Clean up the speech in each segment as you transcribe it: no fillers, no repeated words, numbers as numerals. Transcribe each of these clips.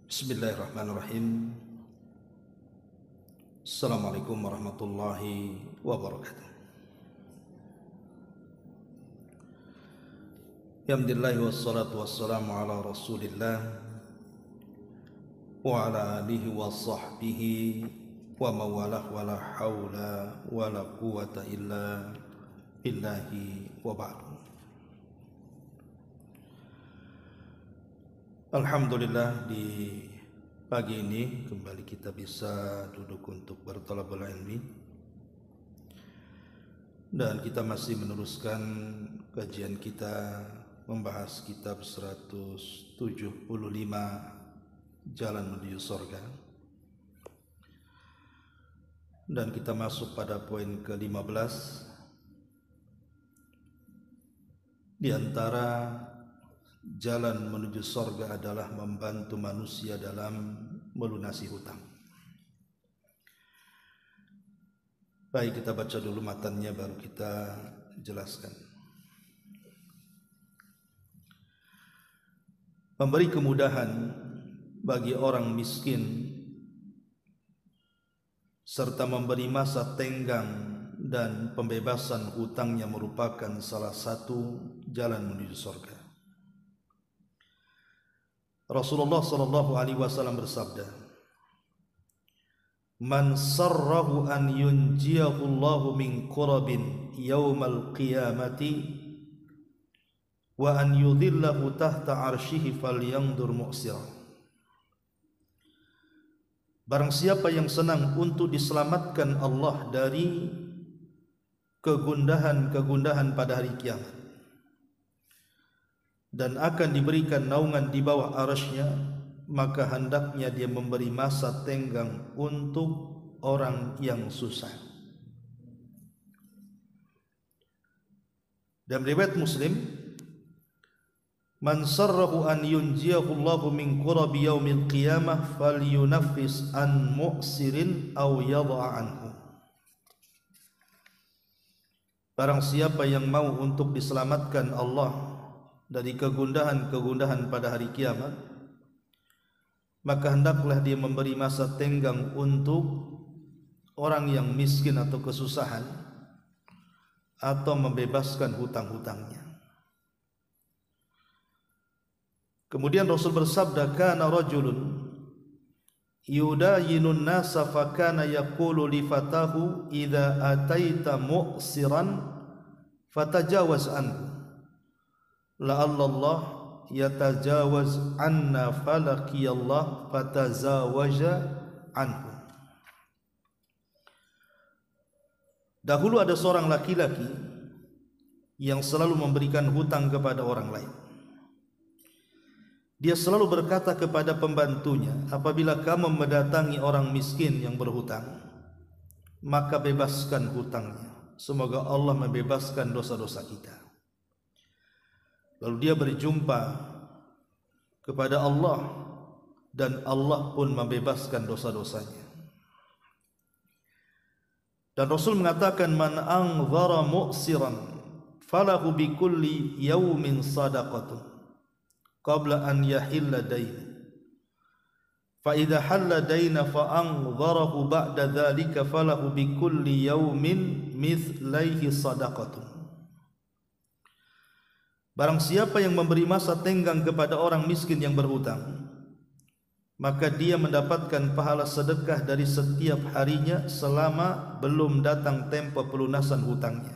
Bismillahirrahmanirrahim. Assalamualaikum warahmatullahi wabarakatuh. Alhamdulillah wassalatu wassalamu ala Rasulillah wa ala alihi wa sahbihi wa mawalah wa la hawla wa la quwata illa billahi wa ba'du. Alhamdulillah, di pagi ini kembali kita bisa duduk untuk berthalabul ilmi, dan kita masih meneruskan kajian kita membahas kitab 175 Jalan Menuju Surga, dan kita masuk pada poin ke-15 di antara jalan menuju surga adalah membantu manusia dalam melunasi hutang. Baik, kita baca dulu matannya baru kita jelaskan. Memberi kemudahan bagi orang miskin serta memberi masa tenggang dan pembebasan hutangnya merupakan salah satu jalan menuju surga. Rasulullah sallallahu alaihi wasallam bersabda, "Man sarrahu an yunjiyahu Allahu min qurabin yaumal qiyamati wa an yudhillahu tahta arsyihi falyanzur mu'sira." Barang siapa yang senang untuk diselamatkan Allah dari kegundahan-kegundahan pada hari kiamat dan akan diberikan naungan di bawah arasy-Nya, maka hendaknya dia memberi masa tenggang untuk orang yang susah. Dan riwayat Muslim, "Man sarrahu an yunjiyahu Allahu min qurabi yaumil qiyamah falyunaffis an mu'sirin aw yadha'a anhu." Barang siapa yang mau untuk diselamatkan Allah dari kegundahan-kegundahan pada hari kiamat, maka hendaklah dia memberi masa tenggang untuk orang yang miskin atau kesusahan, atau membebaskan hutang-hutangnya. Kemudian Rasul bersabda, "Kana rajulun yudayinun nasa fa kana yaqulu li fatahu idza ataita mu'siran fatajawaz anhu la'allallah yatajawaz anna falaqiyallah fatazawaja anhu." Dahulu ada seorang laki-laki yang selalu memberikan hutang kepada orang lain. Dia selalu berkata kepada pembantunya, "Apabila kamu mendatangi orang miskin yang berhutang, maka bebaskan hutangnya. Semoga Allah membebaskan dosa-dosa kita." Lalu dia berjumpa kepada Allah dan Allah pun membebaskan dosa-dosanya. Dan Rasul mengatakan, "Man anzara mu'siran falahu bikulli yaumin sadaqatun qabla an yahilla dain. Fa idza halla daina fa anzarahu ba'da dzalika falahu bikulli yaumin mithlaihi sadaqatun." Barang siapa yang memberi masa tenggang kepada orang miskin yang berhutang, maka dia mendapatkan pahala sedekah dari setiap harinya selama belum datang tempo pelunasan hutangnya.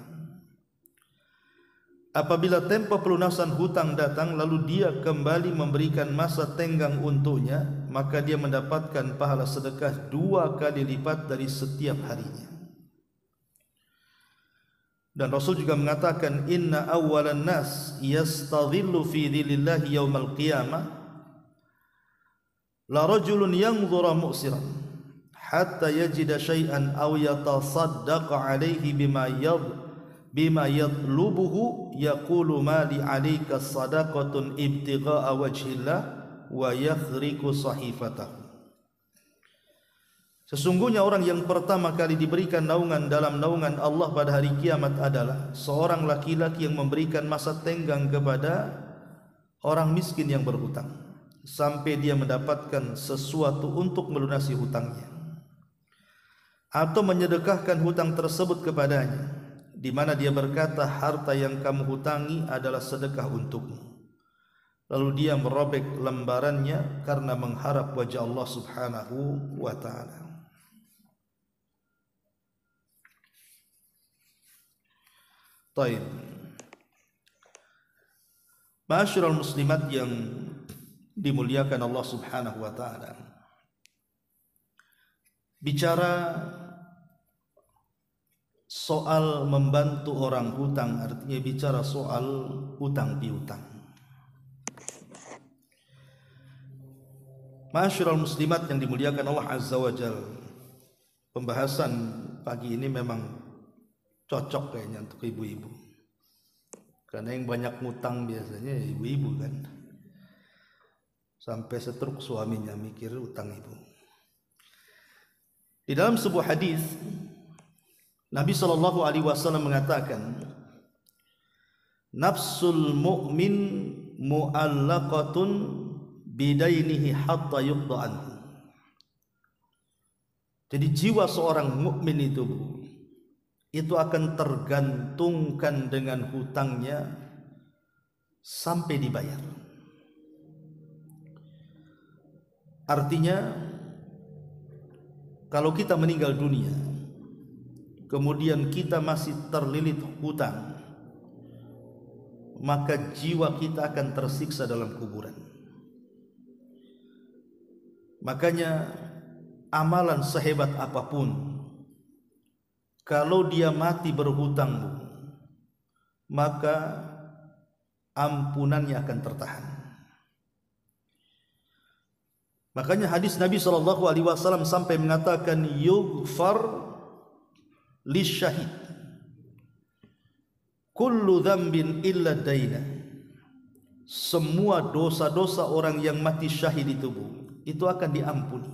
Apabila tempo pelunasan hutang datang lalu dia kembali memberikan masa tenggang untuknya, maka dia mendapatkan pahala sedekah 2 kali lipat dari setiap harinya. Dan Rasul juga mengatakan, "Inna awwalan nas yastadhillu fi dhillillahi yaumal qiyamah la rajulun yanzura mu'siran hatta yajida syai'an aw yatasaddaqa alayhi bima yatlubuhu yaqulu ma li 'alayka sadaqatun ibtigha'a wajhillah wa yakhriqu sahifatahu." Sesungguhnya orang yang pertama kali diberikan naungan dalam naungan Allah pada hari kiamat adalah seorang laki-laki yang memberikan masa tenggang kepada orang miskin yang berhutang, sampai dia mendapatkan sesuatu untuk melunasi hutangnya, atau menyedekahkan hutang tersebut kepadanya, di mana dia berkata, harta yang kamu hutangi adalah sedekah untukmu, lalu dia merobek lembarannya karena mengharap wajah Allah Subhanahu wa ta'ala. Taib. Ma'asyiral muslimat yang dimuliakan Allah Subhanahu wa ta'ala, bicara soal membantu orang hutang artinya bicara soal hutang piutang. Ma'asyiral muslimat yang dimuliakan Allah Azza wa Jalla, pembahasan pagi ini memang cocok kayaknya untuk ibu-ibu, karena yang banyak ngutang biasanya ibu-ibu kan, sampai setruk suaminya mikir utang ibu. Di dalam sebuah hadis Nabi SAW mengatakan, nafsul mu'min mu'allaqatun bidainihi hatta yuqda anhu. Jadi jiwa seorang mukmin itu akan tergantungkan dengan hutangnya sampai dibayar. Artinya kalau kita meninggal dunia kemudian kita masih terlilit hutang, maka jiwa kita akan tersiksa dalam kuburan. Makanya amalan sehebat apapun, kalau dia mati berhutang, maka ampunannya akan tertahan. Makanya hadis Nabi SAW sampai mengatakan, yughfar lisyahid kullu dzambin illa daina. Semua dosa-dosa orang yang mati syahid itu akan diampuni.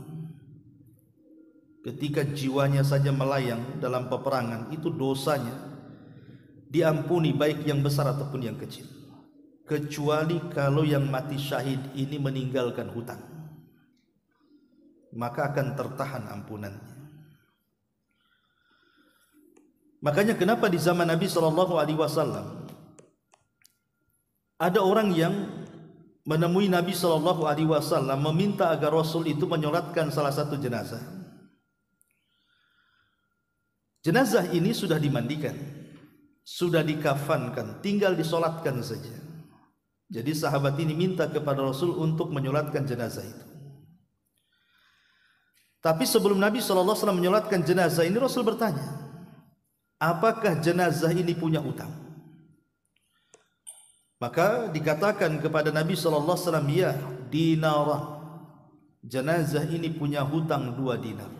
Ketika jiwanya saja melayang dalam peperangan, itu dosanya diampuni, baik yang besar ataupun yang kecil, kecuali kalau yang mati syahid ini meninggalkan hutang, maka akan tertahan ampunannya. Makanya kenapa di zaman Nabi SAW ada orang yang menemui Nabi SAW meminta agar Rasul itu menyolatkan salah satu jenazah. Jenazah ini sudah dimandikan, sudah dikafankan, tinggal disolatkan saja. Jadi sahabat ini minta kepada Rasul untuk menyolatkan jenazah itu. Tapi sebelum Nabi SAW menyolatkan jenazah ini, Rasul bertanya, apakah jenazah ini punya hutang? Maka dikatakan kepada Nabi SAW, ya, dinara, jenazah ini punya hutang 2 dinar.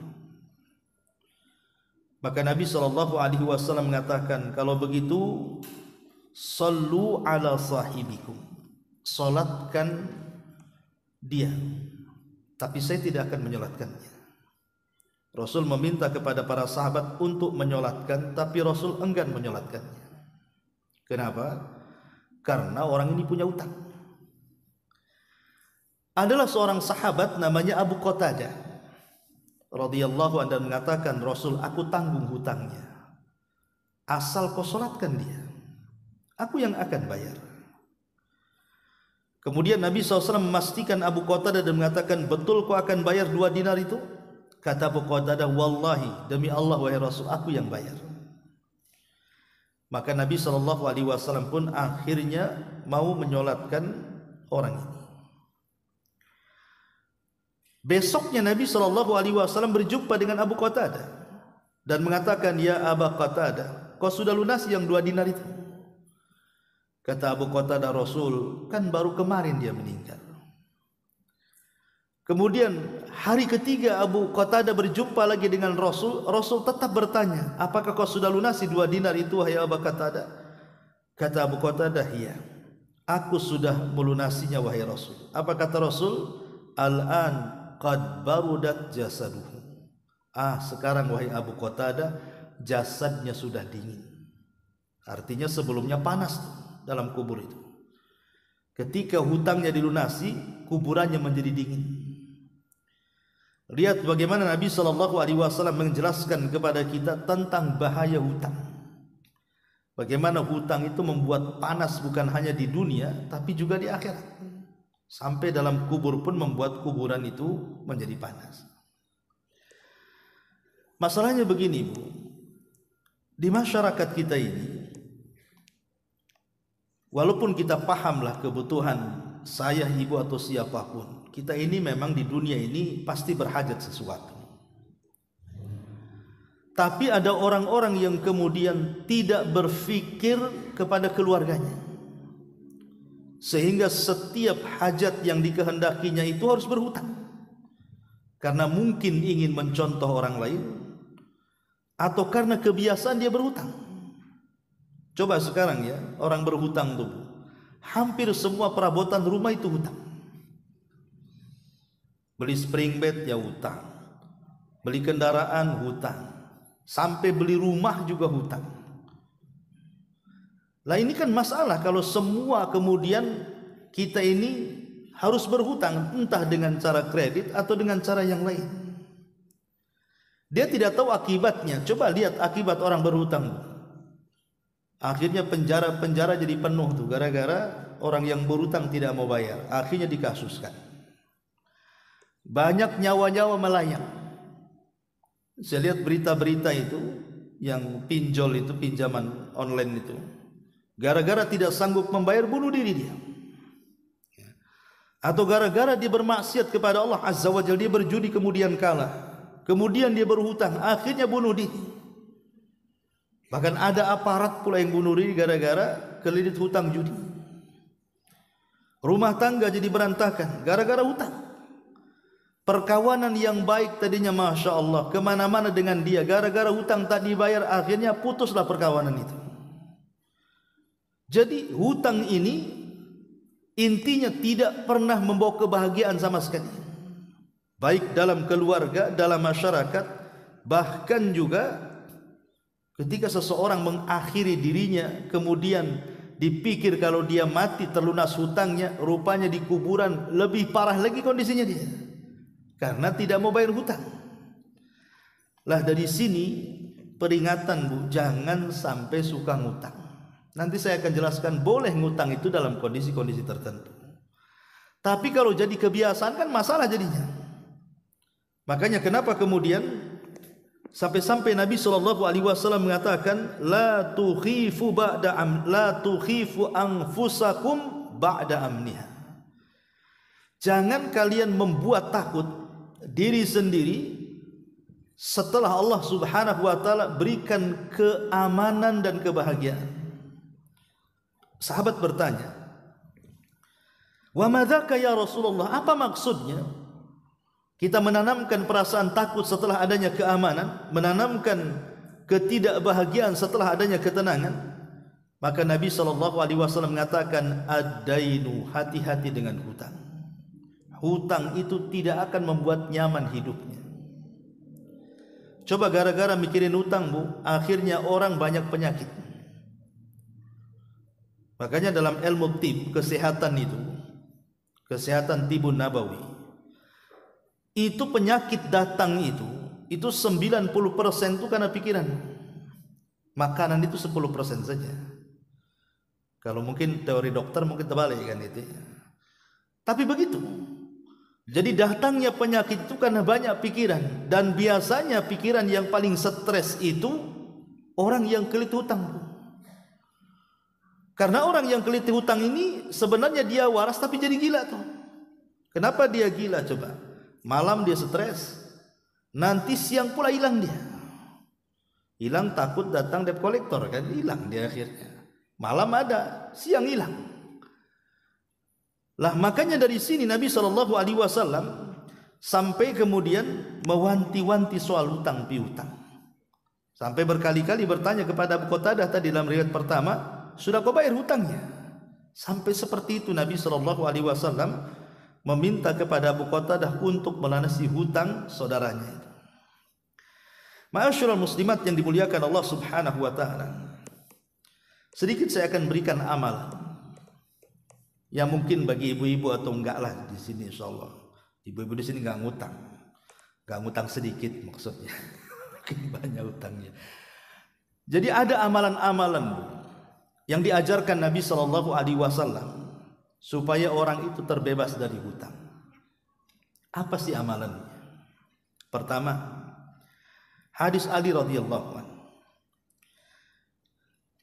Maka Nabi SAW mengatakan, kalau begitu sallu ala sahibikum, salatkan dia, tapi saya tidak akan menyolatkannya. Rasul meminta kepada para sahabat untuk menyolatkan, tapi Rasul enggan menyolatkannya. Kenapa? Karena orang ini punya utang. Adalah seorang sahabat namanya Abu Qatadah radhiyallahu anhu, dan mengatakan, Rasul, aku tanggung hutangnya, asal kau solatkan dia, aku yang akan bayar. Kemudian Nabi SAW memastikan Abu Qatadah dan mengatakan, betul kau akan bayar 2 dinar itu? Kata Abu Qatadah, wallahi, demi Allah wahai Rasul, aku yang bayar. Maka Nabi SAW pun akhirnya mau menyolatkan orang ini. Besoknya Nabi SAW berjumpa dengan Abu Qatadah dan mengatakan, ya Abu Qatadah, kau sudah lunasi yang 2 dinar itu? Kata Abu Qatadah, Rasul, kan baru kemarin dia meninggal. Kemudian hari ketiga Abu Qatadah berjumpa lagi dengan Rasul. Rasul tetap bertanya, apakah kau sudah lunasi 2 dinar itu wahai Abu Qatadah? Kata Abu Qatadah, iya, aku sudah melunasinya wahai Rasul. Apa kata Rasul? Al-an qad barudat jasaduhu. Sekarang wahai Abu Qatadah, jasadnya sudah dingin. Artinya sebelumnya panas dalam kubur itu. ketika hutangnya dilunasi, kuburannya menjadi dingin. Lihat bagaimana Nabi SAW menjelaskan kepada kita tentang bahaya hutang. Bagaimana hutang itu membuat panas bukan hanya di dunia, tapi juga di akhirat. Sampai dalam kubur pun membuat kuburan itu menjadi panas. Masalahnya begini, Bu. Di masyarakat kita ini, walaupun kita pahamlah kebutuhan saya, ibu atau siapapun, kita ini memang di dunia ini pasti berhajat sesuatu. Tapi ada orang-orang yang kemudian tidak berfikir kepada keluarganya, sehingga setiap hajat yang dikehendakinya itu harus berhutang, karena mungkin ingin mencontoh orang lain, atau karena kebiasaan dia berhutang. Coba sekarang ya, orang berhutang tuh, hampir semua perabotan rumah itu hutang. Beli spring bed ya hutang, beli kendaraan hutang, sampai beli rumah juga hutang. Lah ini kan masalah kalau semua kemudian kita ini harus berhutang, entah dengan cara kredit atau dengan cara yang lain. Dia tidak tahu akibatnya. Coba lihat akibat orang berhutang. Akhirnya penjara jadi penuh tuh, gara-gara orang yang berhutang tidak mau bayar. Akhirnya dikasuskan. Banyak nyawa-nyawa melayang. Saya lihat berita-berita itu yang pinjol itu, pinjaman online itu, gara-gara tidak sanggup membayar bunuh diri dia. Atau gara-gara dia bermaksiat kepada Allah Azza wa Jalla, dia berjudi kemudian kalah, kemudian dia berhutang, akhirnya bunuh diri. Bahkan ada aparat pula yang bunuh diri gara-gara kelilit hutang judi. Rumah tangga jadi berantakan gara-gara hutang. Perkawanan yang baik tadinya Masya Allah, kemana-mana dengan dia, gara-gara hutang tak dibayar, akhirnya putuslah perkawanan itu. Jadi hutang ini intinya tidak pernah membawa kebahagiaan sama sekali, baik dalam keluarga, dalam masyarakat, bahkan juga ketika seseorang mengakhiri dirinya, kemudian dipikir kalau dia mati terlunas hutangnya, rupanya di kuburan lebih parah lagi kondisinya dia, karena tidak mau bayar hutang. Lah dari sini peringatan, Bu, jangan sampai suka ngutang. Nanti saya akan jelaskan boleh ngutang itu dalam kondisi-kondisi tertentu. Tapi kalau jadi kebiasaan kan masalah jadinya. Makanya kenapa kemudian sampai-sampai Nabi SAW mengatakan la tukhifu anfusakum ba'da amniha. Jangan kalian membuat takut diri sendiri setelah Allah Subhanahu wa taala berikan keamanan dan kebahagiaan. Sahabat bertanya, "Wa madzaka ya Rasulullah?" Apa maksudnya kita menanamkan perasaan takut setelah adanya keamanan, menanamkan ketidakbahagiaan setelah adanya ketenangan? Maka Nabi SAW mengatakan, ad-dainu, hati-hati dengan hutang. Hutang itu tidak akan membuat nyaman hidupnya. Coba gara-gara mikirin hutang, Bu, akhirnya orang banyak penyakit. Makanya dalam ilmu tib, kesehatan itu, kesehatan tibun nabawi, itu penyakit datang itu 90% itu karena pikiran. Makanan itu 10% saja. Kalau mungkin teori dokter mungkin terbalik kan itu. Tapi begitu. Jadi datangnya penyakit itu karena banyak pikiran, dan biasanya pikiran yang paling stres itu orang yang kelit hutang. Karena orang yang keliti hutang ini sebenarnya dia waras tapi jadi gila tuh. Kenapa dia gila coba? Malam dia stres, nanti siang pula hilang dia. Hilang takut datang debt collector kan, hilang dia akhirnya. Malam ada, siang hilang. Lah makanya dari sini Nabi SAW sampai kemudian mewanti-wanti soal hutang piutang. Sampai berkali-kali bertanya kepada Abu Qatadah tadi dalam riwayat pertama, sudah kau bayar hutangnya? Sampai seperti itu Nabi SAW meminta kepada Abu Qatadah untuk melunasi hutang saudaranya itu. Ma'asyiral muslimat yang dimuliakan Allah Subhanahu wa taala. Sedikit saya akan berikan amal Ya mungkin bagi ibu-ibu atau enggak lah di sini insyaallah. Ibu-ibu di sini enggak ngutang sedikit maksudnya. Mungkin banyak utangnya. Jadi ada amalan-amalan yang diajarkan Nabi Shallallahu Alaihi Wasallam supaya orang itu terbebas dari hutang. Apa sih amalannya? Pertama, hadis Ali radhiyallahu anhu.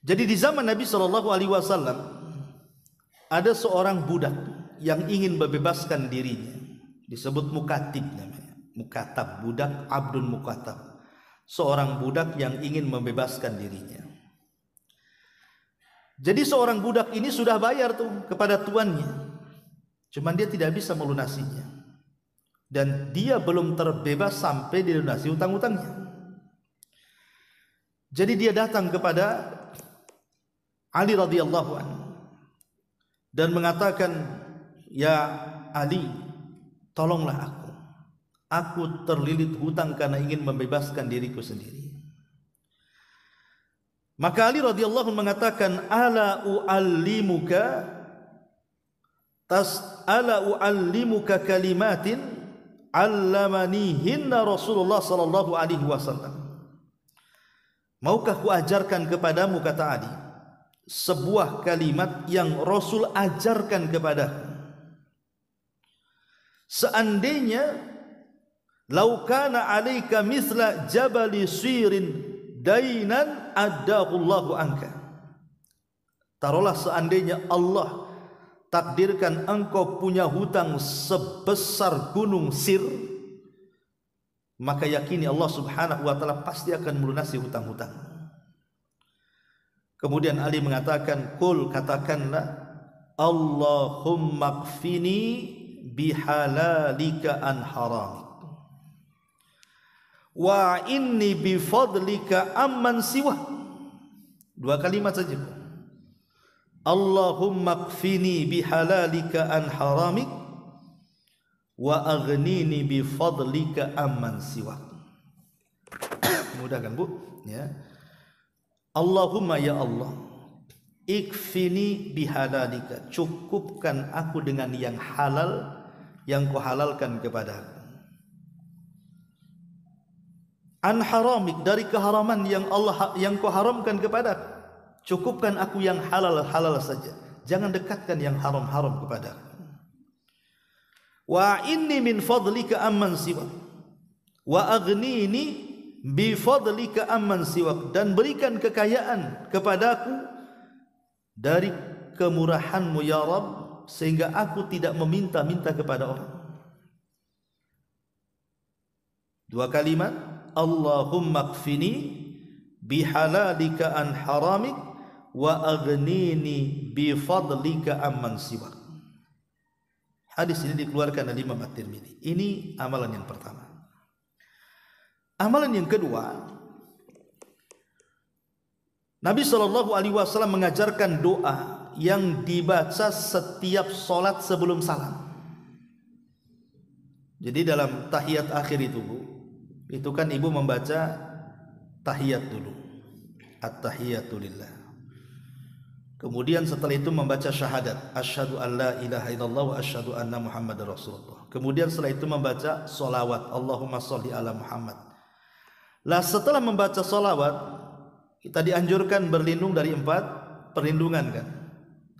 Jadi di zaman Nabi Shallallahu Alaihi Wasallam ada seorang budak yang ingin membebaskan dirinya, disebut mukatib namanya, mukatab, budak abdun mukatab, seorang budak yang ingin membebaskan dirinya. Jadi seorang budak ini sudah bayar tuh kepada tuannya, cuman dia tidak bisa melunasinya, dan dia belum terbebas sampai dilunasi hutang-hutangnya. Jadi dia datang kepada Ali radhiyallahu anhu dan mengatakan, "Ya Ali, tolonglah aku. Aku terlilit hutang karena ingin membebaskan diriku sendiri." Maka Ali radhiyallahu anhu mengatakan, "Ala uallimuka kalimatin 'allamanihinna Rasulullah sallallahu alaihi wasallam." Maukah ku ajarkan kepadamu, kata Ali, sebuah kalimat yang Rasul ajarkan kepadaku. Seandainya lau kana alaika misla jabali sirin dainan adahullahu anka. Taruhlah seandainya Allah takdirkan engkau punya hutang sebesar gunung Sir, maka yakini Allah subhanahu wa ta'ala pasti akan melunasi hutang-hutang. Kemudian Ali mengatakan, "Qul, katakanlah, Allahumma kfini bihalalika an haramik wa inni bifadlika amman siwa." Dua kalimat saja. Allahumma kfini bihalalika an haramik wa aghnini bifadlika amman siwa. Mudah kan Bu? Ya. Allahumma ya Allah, ikfini bihalalika, cukupkan aku dengan yang halal yang kau halalkan kepadaku. An haramik, dari keharaman yang kau haramkan kepadaku, cukupkan aku yang halal saja, jangan dekatkan yang haram kepadaku. Wa inni min fadlika amman siwa wa aghnini bi fadlika amman siwak, dan berikan kekayaan kepadaku dari kemurahanmu ya Rabb, sehingga aku tidak meminta-minta kepada orang. Dua kalimat, Allahumma kfini bihalalika an haramik wa aghnini bi fadlika amman siwak. Hadis ini dikeluarkan oleh Imam At-Tirmidzi. Ini amalan yang pertama. Amalan yang kedua, Nabi SAW mengajarkan doa yang dibaca setiap solat sebelum salam. Jadi dalam tahiyat akhir itu kan ibu membaca tahiyat dulu, at-tahiyatu lillah. Kemudian setelah itu membaca syahadat, asyhadu an la ilaha illallah wa asyhadu anna muhammadar rasulullah. Kemudian setelah itu membaca solawat, Allahumma sholli ala Muhammad. Lah setelah membaca solawat, kita dianjurkan berlindung dari 4 perlindungan kan.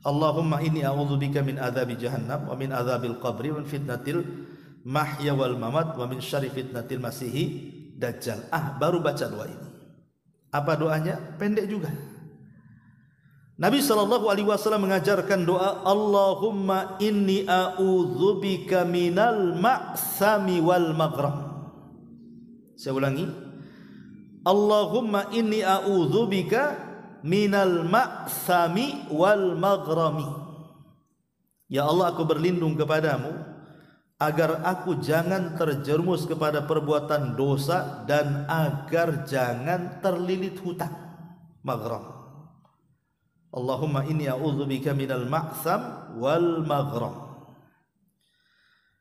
Allahumma inni a'udzubika min adzabi jahannam wa min adzabil qabri wa min fitnatil mahya wal mamat wa min syarri fitnatil masihi dajjal. Baru baca doa ini. Apa doanya? Pendek juga. Nabi SAW mengajarkan doa, Allahumma inni a'udzubika minal ma'sami wal maghram. Saya ulangi, Allahumma inni a'udzubika minal ma'sami wal maghrami. Ya Allah, aku berlindung kepadamu agar aku jangan terjerumus kepada perbuatan dosa dan agar jangan terlilit hutang. Maghram. Allahumma inni a'udzubika minal ma'sam wal maghram.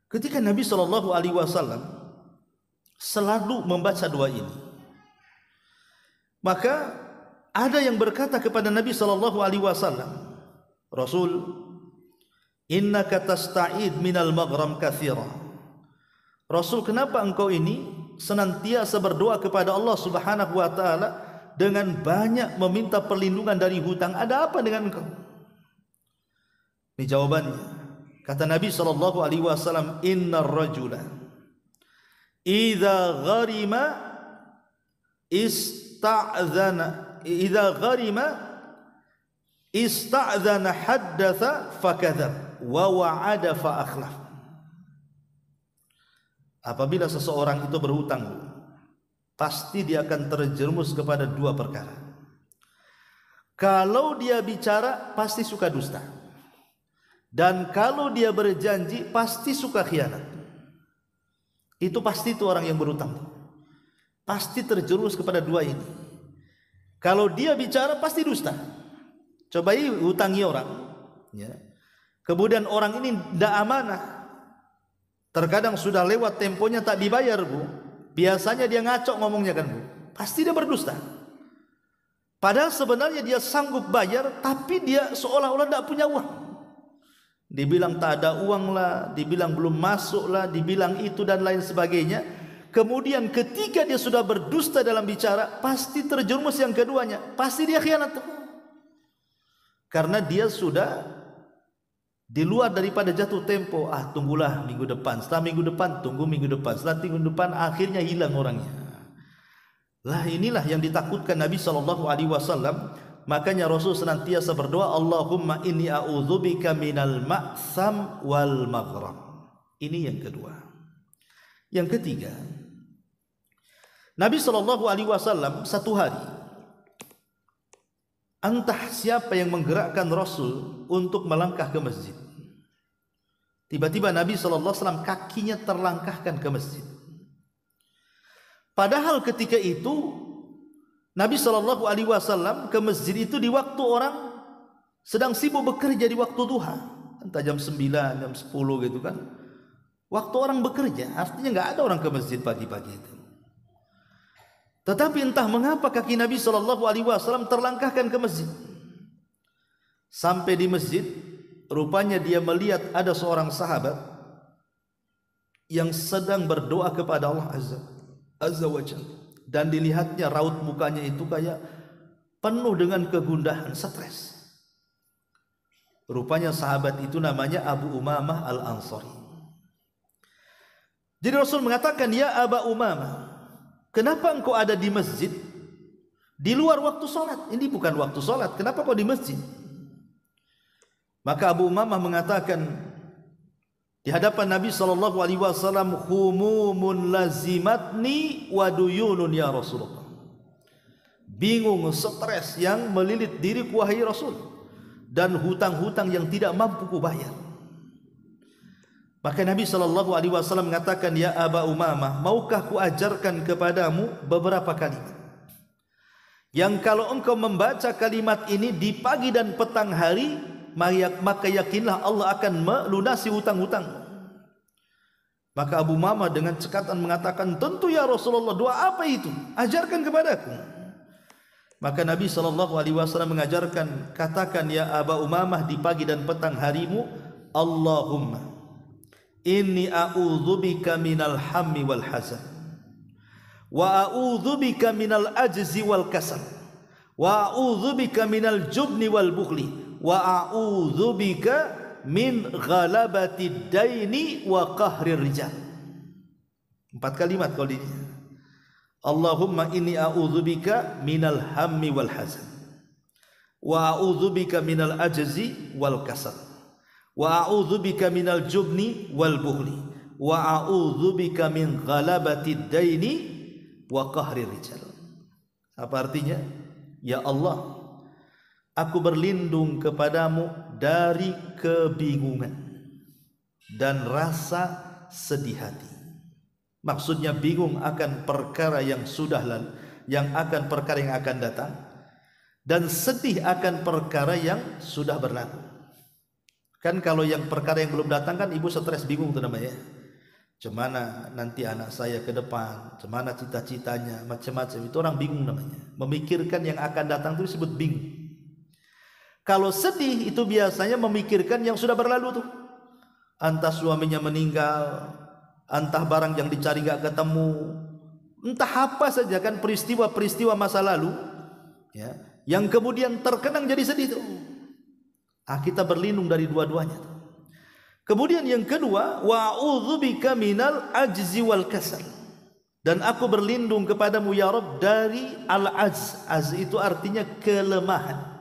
Ketika Nabi SAW selalu membaca doa ini, maka ada yang berkata kepada Nabi SAW, Rasul, innaka tasta'id minal maghram katsira. Rasul, kenapa engkau ini senantiasa berdoa kepada Allah Subhanahu wa taala dengan banyak meminta perlindungan dari hutang? Ada apa dengan engkau? Ini jawabannya. Kata Nabi sallallahu alaihi wasallam, innar rajula idza gharima ista'dzana haddatha fakadzab wa wa'ada fa akhlaf. Apabila seseorang itu berhutang, pasti dia akan terjerumus kepada dua perkara. Kalau dia bicara, pasti suka dusta. Dan kalau dia berjanji, pasti suka khianat. Itu pasti itu orang yang berhutang. Pasti terjerumus kepada dua ini. Kalau dia bicara, pasti dusta. Cobai hutangi orang, ya. Kemudian orang ini tidak amanah. Terkadang sudah lewat temponya tak dibayar, Bu. Biasanya dia ngaco ngomongnya kan, Bu. Pasti dia berdusta. Padahal sebenarnya dia sanggup bayar, tapi dia seolah-olah tidak punya uang. Dibilang tak ada uang lah, dibilang belum masuk lah, dibilang itu dan lain sebagainya. Kemudian ketika dia sudah berdusta dalam bicara, pasti terjerumus yang keduanya. Pasti dia khianat. Karena dia sudah di luar daripada jatuh tempo. Tunggulah minggu depan. Setelah minggu depan, tunggu minggu depan. Setelah minggu depan, akhirnya hilang orangnya. Lah inilah yang ditakutkan Nabi SAW. Makanya Rasul senantiasa berdoa, Allahumma inni a'udzubika minal ma'sam wal maghram. Ini yang kedua. Yang ketiga, Nabi SAW satu hari, entah siapa yang menggerakkan Rasul untuk melangkah ke masjid. Tiba-tiba Nabi SAW kakinya terlangkahkan ke masjid. Padahal ketika itu Nabi SAW ke masjid itu di waktu orang sedang sibuk bekerja, di waktu duha, entah jam 9, jam 10 gitu kan. Waktu orang bekerja, artinya nggak ada orang ke masjid pagi-pagi itu. Tetapi entah mengapa kaki Nabi SAW terlangkahkan ke masjid. Sampai di masjid, rupanya dia melihat ada seorang sahabat yang sedang berdoa kepada Allah Azza wa Jalla. Dan dilihatnya raut mukanya itu kayak penuh dengan kegundahan, stres. Rupanya sahabat itu namanya Abu Umamah Al-Ansari. Jadi Rasul mengatakan, ya Aba Umamah, kenapa engkau ada di masjid di luar waktu sholat? Ini bukan waktu sholat, kenapa kau di masjid? Maka Abu Umamah mengatakan di hadapan Nabi SAW, humumun lazimatni wa duyunun ya Rasulullah. Bingung, stres yang melilit diriku wahai Rasul, dan hutang-hutang yang tidak mampu ku bayar. Maka Nabi SAW mengatakan, ya Aba Umamah, maukah ku ajarkan kepadamu beberapa kalimat yang kalau engkau membaca kalimat ini di pagi dan petang hari, maka yakinlah Allah akan melunasi hutang-hutang. Maka Abu Umamah dengan cekatan mengatakan, tentu ya Rasulullah, doa apa itu? Ajarkan kepadaku. Maka Nabi SAW mengajarkan, katakan ya Aba Umamah di pagi dan petang harimu, Allahumma inni a'udzubika minal hammi wal hazan, wa a'udzubika minal ajzi wal kasal, wa a'udzubika minal jubni wal bukhli, wa a'udzubika min ghalabati daini wa qahrir rijal. 4 kalimat kalau ini. Allahumma inni a'udzubika minal hammi wal hazan, wa a'udzubika minal ajzi wal kasal, wa a'udzubika minal jubni wal bukhli, wa a'udzubika min ghalabati daini wa qahrir rijal. Apa artinya? Ya Allah, aku berlindung kepadamu dari kebingungan dan rasa sedih hati. Maksudnya bingung akan perkara yang sudah lalu, perkara yang akan datang, dan sedih akan perkara yang sudah berlalu. Kan kalau yang perkara yang belum datang kan ibu stres, bingung tuh namanya. Cemana nanti anak saya ke depan, cemana cita-citanya, macam-macam. Itu orang bingung namanya. Memikirkan yang akan datang itu disebut bingung. Kalau sedih itu biasanya memikirkan yang sudah berlalu tuh. Entah suaminya meninggal, entah barang yang dicari gak ketemu, entah apa saja kan peristiwa-peristiwa masa lalu, ya, yang kemudian terkenang jadi sedih tuh. Kita berlindung dari dua-duanya. Kemudian yang kedua, wa'udzubika minal ajzi wal kasal. Dan aku berlindung kepadamu ya Rabb dari al-ajz. Az itu artinya kelemahan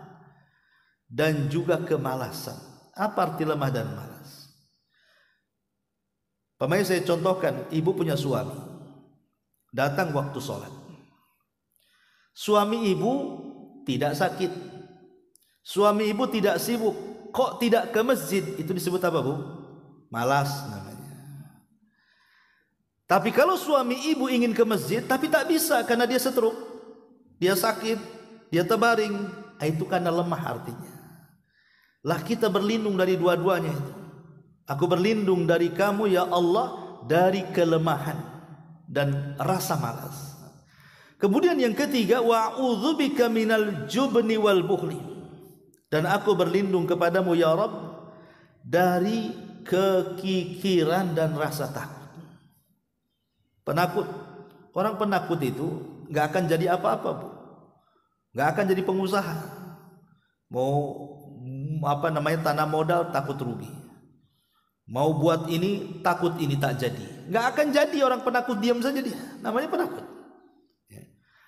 dan juga kemalasan. Apa arti lemah dan malas? Pemain saya contohkan, ibu punya suami, datang waktu sholat. Suami ibu tidak sakit, suami ibu tidak sibuk, kok tidak ke masjid? Itu disebut apa, Bu? Malas namanya. Tapi kalau suami ibu ingin ke masjid tapi tak bisa karena dia stroke, dia sakit, dia terbaring, itu karena lemah artinya. Lah kita berlindung dari dua-duanya itu. Aku berlindung dari kamu ya Allah dari kelemahan dan rasa malas. Kemudian yang ketiga, wa'udzubika minal jubni wal bukhli. Dan aku berlindung kepadamu ya Rabb dari kekikiran dan rasa takut. Penakut, orang penakut itu nggak akan jadi apa-apa, Bu. Nggak akan jadi pengusaha. Mau tanam modal takut rugi. Mau buat ini takut ini tak jadi. Nggak akan jadi orang penakut, diam saja dia. Namanya penakut.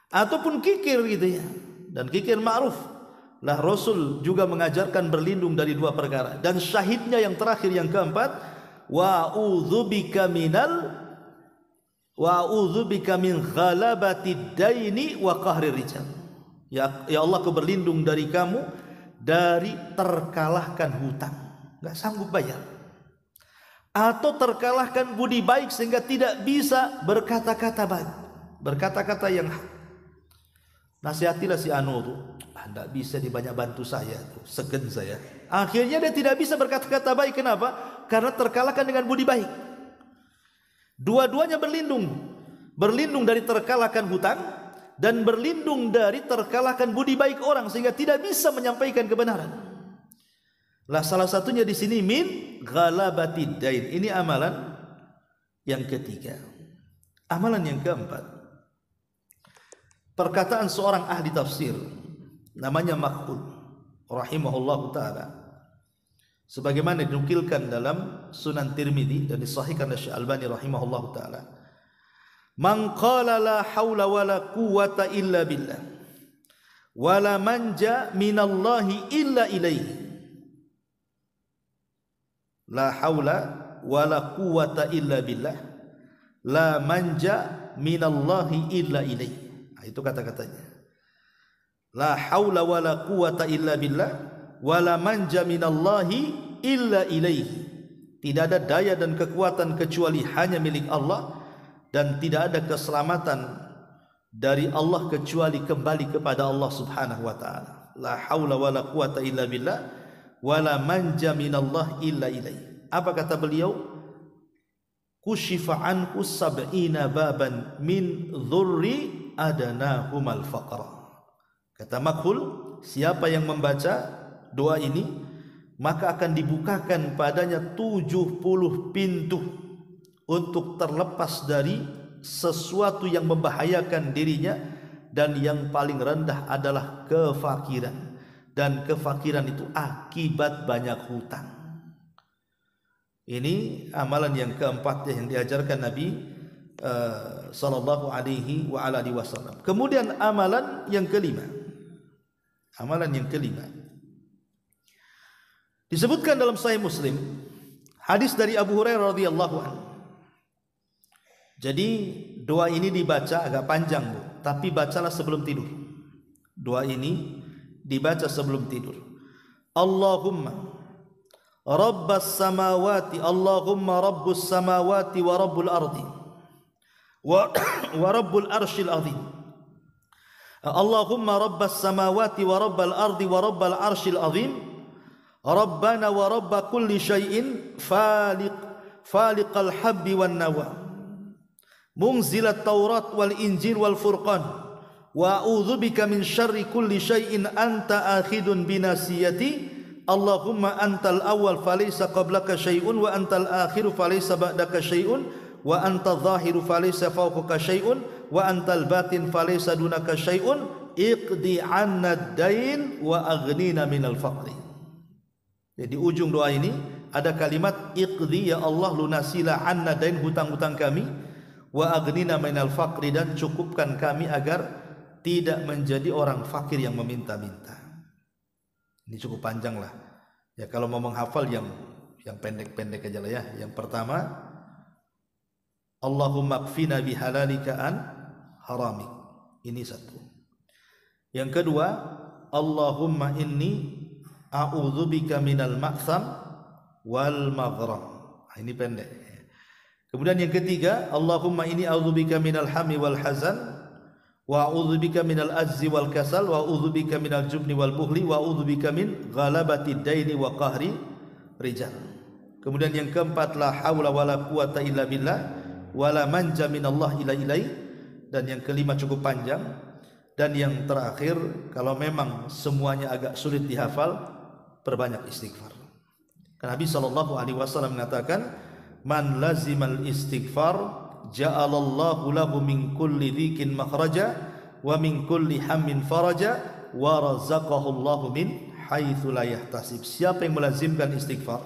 Ataupun kikir gitu ya. Dan kikir ma'ruf. Lah Rasul juga mengajarkan berlindung dari dua perkara. Dan syahidnya yang terakhir yang keempat, wa'udzubika min ghalabatid daini wa qahrir rijal. Ya Allah, aku berlindung dari kamu dari terkalahkan hutang, nggak sanggup bayar, atau terkalahkan budi baik sehingga tidak bisa berkata-kata baik, berkata-kata yang nasihatilah si Anu tuh, nggak bisa dibanyak bantu saya tuh, segen saya. Akhirnya dia tidak bisa berkata-kata baik. Kenapa? Karena terkalahkan dengan budi baik. Dua-duanya berlindung dari terkalahkan hutang dan berlindung dari terkalahkan budi baik orang sehingga tidak bisa menyampaikan kebenaran. Lah salah satunya di sini min ghalabatid dain. Ini amalan yang ketiga. Amalan yang keempat, perkataan seorang ahli tafsir namanya Makhul rahimahullahu taala, sebagaimana dinukilkan dalam Sunan Tirmidzi dan disahihkan oleh Syekh Albani rahimahullahu taala. Man qala la haula wala quwwata illa billah wala manja minallahi illa ilaihi. La haula wala quwwata illa billah la manja minallahi illa ilaihi. Itu kata-katanya. La haula wala quwwata illa billah wala manja minallahi illa ilaihi. Tidak ada daya dan kekuatan kecuali hanya milik Allah, dan tidak ada keselamatan dari Allah kecuali kembali kepada Allah Subhanahu wa taala. La haula wala quwata illa billah wala manja minallah illa ilaihi. Apa kata beliau? Kushifa anhu sab'ina baban min dhurri adanahumal faqra. Kata Makhul, siapa yang membaca doa ini maka akan dibukakan padanya 70 pintu untuk terlepas dari sesuatu yang membahayakan dirinya, dan yang paling rendah adalah kefakiran, dan kefakiran itu akibat banyak hutang. Ini amalan yang keempat yang diajarkan Nabi sallallahu alaihi wa alihi wasallam. Kemudian amalan yang kelima. Amalan yang kelima disebutkan dalam Sahih Muslim, hadis dari Abu Hurairah radhiyallahu anhu. Jadi doa ini dibaca agak panjang, Bu, tapi bacalah sebelum tidur. Doa ini dibaca sebelum tidur. Allahumma rabbas samawati, Allahumma rabbus samawati wa rabbul ardi wa rabbul arshil azim. Allahumma rabbas samawati wa rabbal ardi wa rabbal arshil azim. Rabbana wa rabba kulli syai'in faliqal habbi wan nawa. Munzilat Taurat wal Injil wal Furqan wa a'udzubika min syarri kulli syai'in anta akhidun binasiyati Allahumma antal awwal falaysa qablaka syai'un wa antal akhiru falaysa ba'daka syai'un wa antal zahiru falaysa fawqaka syai'un wa antal batin falaysa dunaka syai'un iqdi 'anna ad-dain wa aghnina minal faqri. Jadi ujung doa ini ada kalimat iqdi, ya Allah lunasilah 'anna dain, hutang-hutang kami, wa aghnina minal faqri, dan cukupkan kami agar tidak menjadi orang fakir yang meminta-minta. Ini cukup panjang lah. Ya kalau mau menghafal yang pendek-pendek aja lah ya. Yang pertama, Allahumma kfina bihalalika an haramik. Ini satu. Yang kedua, Allahumma inni a'udzubika minal ma'tham wal maghram. Ini pendek. Kemudian yang ketiga, Allahumma inni a'udzubika minal hammi wal hazan wa a'udzubika minal azzi wal kasal wa a'udzubika minal jubni wal buhli wa a'udzubika min ghalabati daini wa qahri rijal. Kemudian yang keempat, la haula wala quwata illa billah wala manja minallah ila ilai. Dan yang kelima cukup panjang. Dan yang terakhir, kalau memang semuanya agak sulit dihafal, perbanyak istighfar. Karena Nabi SAW mengatakan, man lazimal istighfar ja'alallahu lahu min kulli dhikin makhraja wa min kulli hammin faraja wa razaqahu Allahu min haitsu la yahtasib. Siapa yang melazimkan istighfar,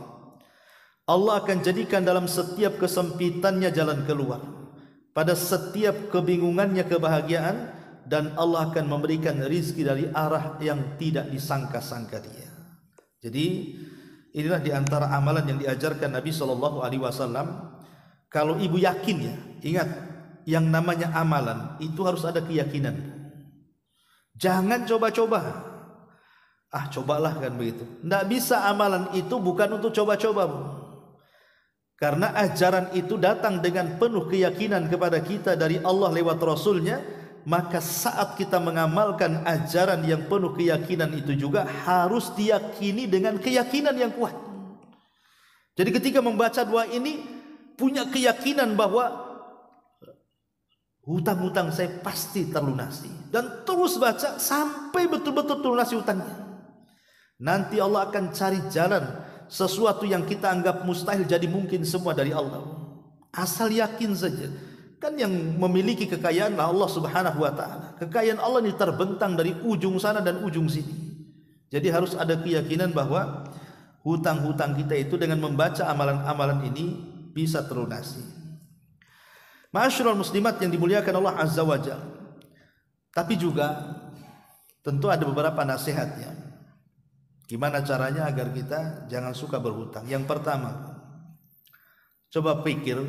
Allah akan jadikan dalam setiap kesempitannya jalan keluar, pada setiap kebingungannya kebahagiaan, dan Allah akan memberikan rizki dari arah yang tidak disangka-sangka dia. Jadi inilah diantara amalan yang diajarkan Nabi SAW. Kalau ibu yakin ya, ingat, yang namanya amalan itu harus ada keyakinan. Jangan coba-coba. Cobalah kan begitu. Tidak bisa amalan itu bukan untuk coba-coba. Karena ajaran itu datang dengan penuh keyakinan kepada kita dari Allah lewat Rasulnya. Maka saat kita mengamalkan ajaran yang penuh keyakinan itu juga harus diyakini dengan keyakinan yang kuat. Jadi ketika membaca doa ini, punya keyakinan bahwa hutang-hutang saya pasti terlunasi, dan terus baca sampai betul-betul terlunasi hutangnya. Nanti Allah akan cari jalan, sesuatu yang kita anggap mustahil jadi mungkin semua dari Allah. Asal yakin saja. Kan yang memiliki kekayaan Allah Subhanahu wa taala. Kekayaan Allah ini terbentang dari ujung sana dan ujung sini. Jadi harus ada keyakinan bahwa hutang-hutang kita itu dengan membaca amalan-amalan ini bisa terlunasi. Ma'asyiral muslimat yang dimuliakan Allah Azza wa Jalla. Tapi juga tentu ada beberapa nasihatnya. Gimana caranya agar kita jangan suka berhutang? Yang pertama, coba pikir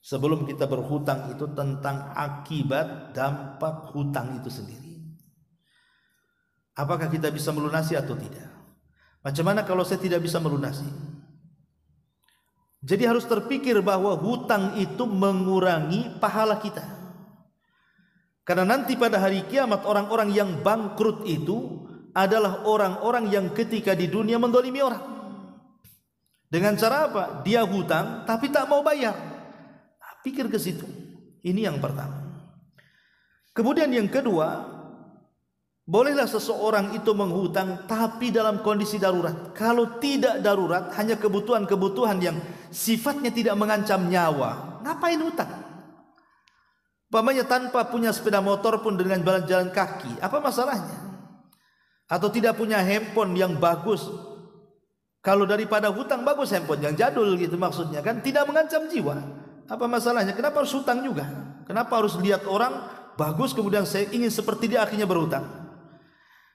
sebelum kita berhutang itu tentang akibat dampak hutang itu sendiri. Apakah kita bisa melunasi atau tidak? Macam mana kalau saya tidak bisa melunasi? Jadi harus terpikir bahwa hutang itu mengurangi pahala kita. Karena nanti pada hari kiamat orang-orang yang bangkrut itu adalah orang-orang yang ketika di dunia mendolimi orang. Dengan cara apa? Dia hutang tapi tak mau bayar. Pikir ke situ. Ini yang pertama. Kemudian yang kedua, bolehlah seseorang itu menghutang tapi dalam kondisi darurat. Kalau tidak darurat, hanya kebutuhan-kebutuhan yang sifatnya tidak mengancam nyawa, ngapain hutang? Umpamanya tanpa punya sepeda motor pun dengan jalan-jalan kaki, apa masalahnya? Atau tidak punya handphone yang bagus. Kalau daripada hutang, bagus handphone yang jadul gitu maksudnya kan, tidak mengancam jiwa. Apa masalahnya? Kenapa harus hutang juga? Kenapa harus lihat orang bagus kemudian saya ingin seperti dia akhirnya berhutang?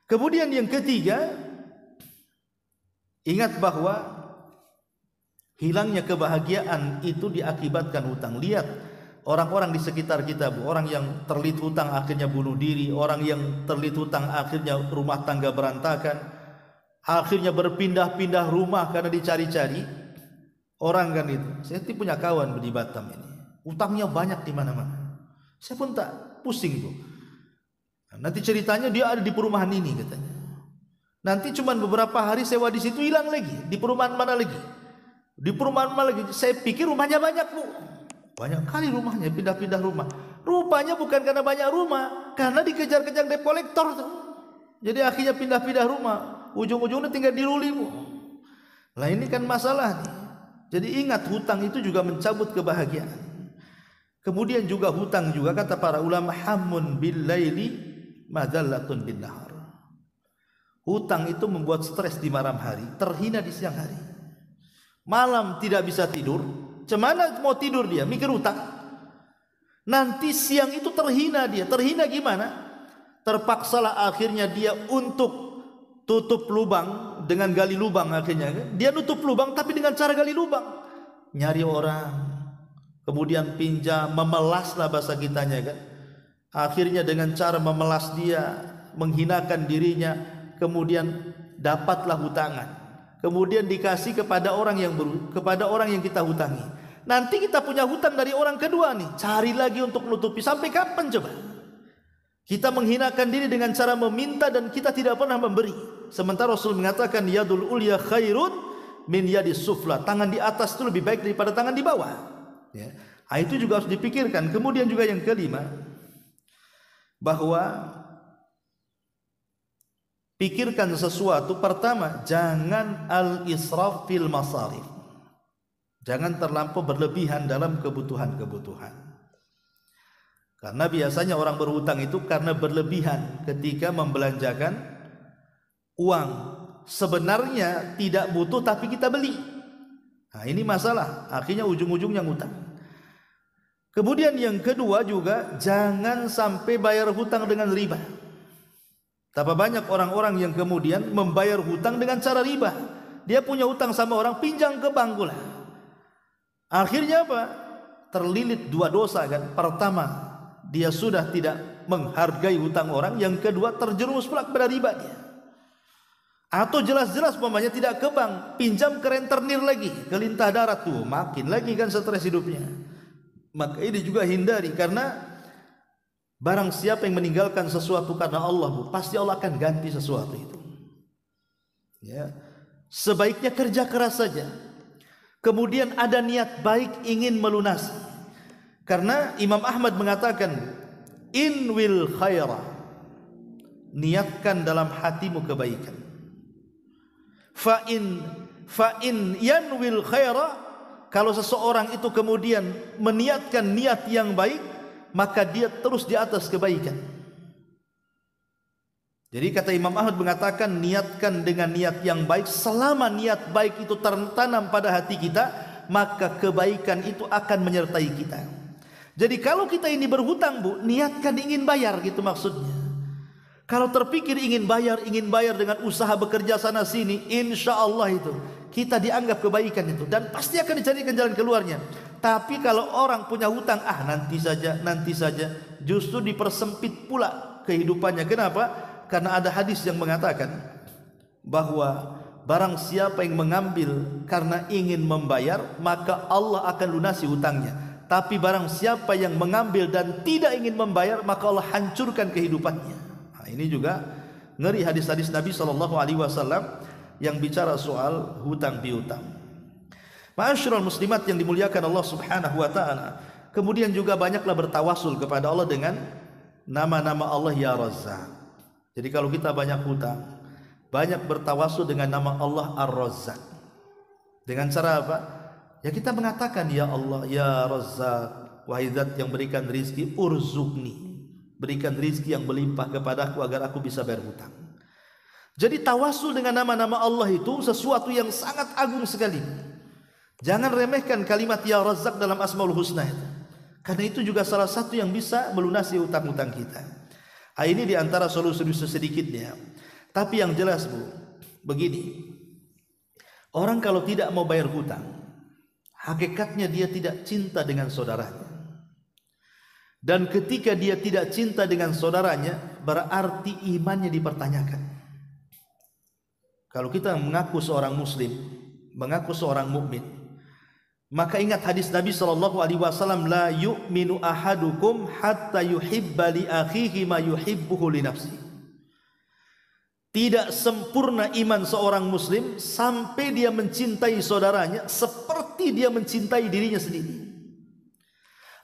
Kemudian yang ketiga, ingat bahwa hilangnya kebahagiaan itu diakibatkan hutang. Lihat orang-orang di sekitar kita, orang yang terlilit hutang akhirnya bunuh diri, orang yang terlilit hutang akhirnya rumah tangga berantakan, akhirnya berpindah-pindah rumah karena dicari-cari. Orang kan itu, saya punya kawan di Batam ini, utangnya banyak di mana-mana. Saya pun tak pusing itu. Nanti ceritanya dia ada di perumahan ini katanya. Nanti cuma beberapa hari sewa di situ hilang lagi. Di perumahan mana lagi? Di perumahan mana lagi? Saya pikir rumahnya banyak bu, banyak kali rumahnya, pindah-pindah rumah. Rupanya bukan karena banyak rumah, Karena dikejar-kejar debt collector tuh. Jadi akhirnya pindah-pindah rumah, ujung-ujungnya tinggal di Lulimu. Lah ini kan masalah nih. Jadi ingat, hutang itu juga mencabut kebahagiaan. Kemudian juga hutang juga kata para ulama, hammun bil laili madallatun bin nahar. Hutang itu membuat stres di malam hari, terhina di siang hari. Malam tidak bisa tidur, cemana mau tidur dia, mikir hutang. Nanti siang itu terhina dia. Terhina gimana? Terpaksalah akhirnya dia untuk tutup lubang dengan gali lubang akhirnya. Dia nutup lubang tapi dengan cara gali lubang. Nyari orang, kemudian pinjam, memelaslah bahasa kitanya kan. Akhirnya dengan cara memelas dia, menghinakan dirinya, kemudian dapatlah hutangan. Kemudian dikasih kepada orang yang kita hutangi. Nanti kita punya hutang dari orang kedua nih, cari lagi untuk menutupi. Sampai kapan coba? Kita menghinakan diri dengan cara meminta dan kita tidak pernah memberi. Sementara Rasul mengatakan yadul ulya khairun min yadis sufla. Tangan di atas itu lebih baik daripada tangan di bawah. Ya. Nah, itu juga harus dipikirkan. Kemudian juga yang kelima, bahwa pikirkan sesuatu. Pertama, jangan al-israf fil masarif. Jangan terlampau berlebihan dalam kebutuhan-kebutuhan. Karena biasanya orang berhutang itu karena berlebihan ketika membelanjakan uang. Sebenarnya tidak butuh tapi kita beli. Nah ini masalah, akhirnya ujung-ujungnya ngutang. Kemudian yang kedua juga, jangan sampai bayar hutang dengan riba. Betapa banyak orang-orang yang kemudian membayar hutang dengan cara riba. Dia punya hutang sama orang, pinjam ke bank pula. Akhirnya apa? Terlilit dua dosa kan. Pertama, dia sudah tidak menghargai hutang orang. Yang kedua, terjerumus pula kepada riba dia. Atau jelas-jelas umpamanya tidak ke bank, pinjam ke rentenir lagi, ke lintah darat tuh, makin lagi kan stres hidupnya. Maka ini juga hindari, karena barang siapa yang meninggalkan sesuatu karena Allah, pasti Allah akan ganti sesuatu itu. Ya. Sebaiknya kerja keras saja. Kemudian ada niat baik ingin melunasi. Karena Imam Ahmad mengatakan, in will khaira, niatkan dalam hatimu kebaikan. Fa in yanwil khaira, kalau seseorang itu kemudian meniatkan niat yang baik, maka dia terus di atas kebaikan. Jadi kata Imam Ahmad mengatakan, niatkan dengan niat yang baik. Selama niat baik itu tertanam pada hati kita, maka kebaikan itu akan menyertai kita. Jadi kalau kita ini berhutang bu, niatkan ingin bayar gitu maksudnya. Kalau terpikir ingin bayar dengan usaha bekerja sana sini, insya Allah itu kita dianggap kebaikan itu, dan pasti akan dicarikan jalan keluarnya. Tapi kalau orang punya hutang, nanti saja, justru dipersempit pula kehidupannya. Kenapa? Karena ada hadis yang mengatakan bahwa barang siapa yang mengambil karena ingin membayar, maka Allah akan lunasi hutangnya. Tapi barang siapa yang mengambil dan tidak ingin membayar, maka Allah hancurkan kehidupannya. Nah, ini juga ngeri hadis-hadis Nabi SAW yang bicara soal hutang piutang. Ma'asyiral muslimat yang dimuliakan Allah Subhanahu wa taala. Kemudian juga banyaklah bertawasul kepada Allah dengan nama-nama Allah ya Razzaq. Jadi kalau kita banyak hutang, banyak bertawasul dengan nama Allah Ar-Razzaq. Dengan cara apa? Ya kita mengatakan ya Allah ya Razzaq, wahai Zat yang berikan rizki, urzuqni, berikan rizki yang berlimpah kepadaku agar aku bisa bayar hutang. Jadi tawasul dengan nama-nama Allah itu sesuatu yang sangat agung sekali. Jangan remehkan kalimat ya Razzaq dalam Asmaul Husna itu. Karena itu juga salah satu yang bisa melunasi hutang-hutang kita. Ini diantara solusi sedikitnya. Tapi yang jelas bu, begini, orang kalau tidak mau bayar hutang, hakikatnya dia tidak cinta dengan saudaranya. Dan ketika dia tidak cinta dengan saudaranya, berarti imannya dipertanyakan. Kalau kita mengaku seorang muslim, mengaku seorang mukmin, maka ingat hadis Nabi SAW, la yu'minu ahadukum hatta yuhibba li akhihi ma yuhibbuhu li nafsi. Tidak sempurna iman seorang muslim sampai dia mencintai saudaranya seperti dia mencintai dirinya sendiri.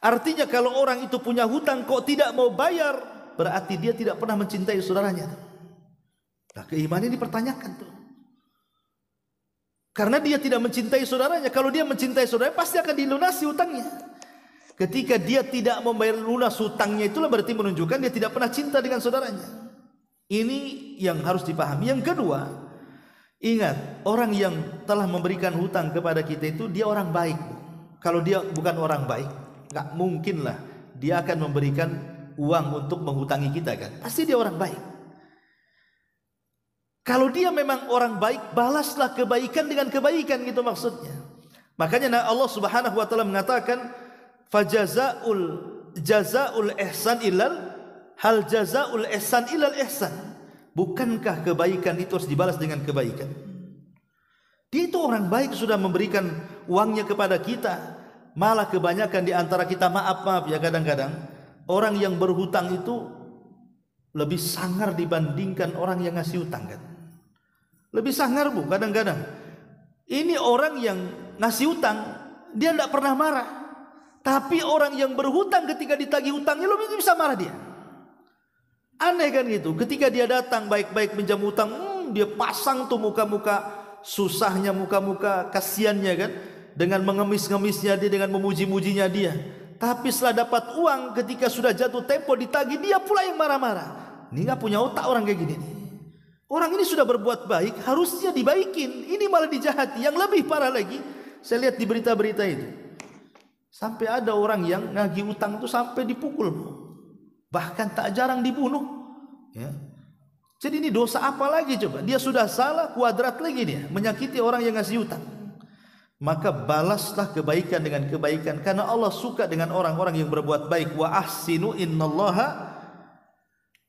Artinya kalau orang itu punya hutang kok tidak mau bayar, berarti dia tidak pernah mencintai saudaranya. Nah, keimanan dipertanyakan tuh. Karena dia tidak mencintai saudaranya. Kalau dia mencintai saudaranya, pasti akan dilunasi hutangnya. Ketika dia tidak membayar lunas hutangnya, itulah berarti menunjukkan dia tidak pernah cinta dengan saudaranya. Ini yang harus dipahami. Yang kedua, ingat, orang yang telah memberikan hutang kepada kita itu dia orang baik. Kalau dia bukan orang baik, nggak mungkinlah dia akan memberikan uang untuk menghutangi kita kan. Pasti dia orang baik. Kalau dia memang orang baik, balaslah kebaikan dengan kebaikan, gitu maksudnya. Makanya Allah Subhanahu wa taala mengatakan, jazaul ihsan ilal hal jazaul ihsan ilal ihsan. Bukankah kebaikan itu harus dibalas dengan kebaikan? Dia itu orang baik, sudah memberikan uangnya kepada kita. Malah kebanyakan di antara kita, maaf ya, kadang-kadang orang yang berhutang itu lebih sangar dibandingkan orang yang ngasih hutang kan. Lebih sangar bu, kadang-kadang. Ini orang yang ngasih hutang, dia tidak pernah marah. Tapi orang yang berhutang ketika ditagih hutangnya, lo bisa marah dia. Aneh kan gitu. Ketika dia datang baik-baik pinjam hutang, dia pasang tuh muka-muka susahnya, muka-muka kasiannya kan, dengan mengemis-ngemisnya dia, dengan memuji-mujinya dia. Tapi setelah dapat uang, ketika sudah jatuh tempo ditagih, dia pula yang marah-marah. Ini nggak punya otak orang kayak gini nih. Orang ini sudah berbuat baik, harusnya dibaikin. Ini malah dijahati. Yang lebih parah lagi, saya lihat di berita-berita itu, sampai ada orang yang ngagih utang itu sampai dipukul, bahkan tak jarang dibunuh. Ya. Jadi ini dosa apa lagi coba? Dia sudah salah kuadrat lagi dia, menyakiti orang yang ngasih utang. Maka balaslah kebaikan dengan kebaikan, karena Allah suka dengan orang-orang yang berbuat baik. Wa ahsinu innallaha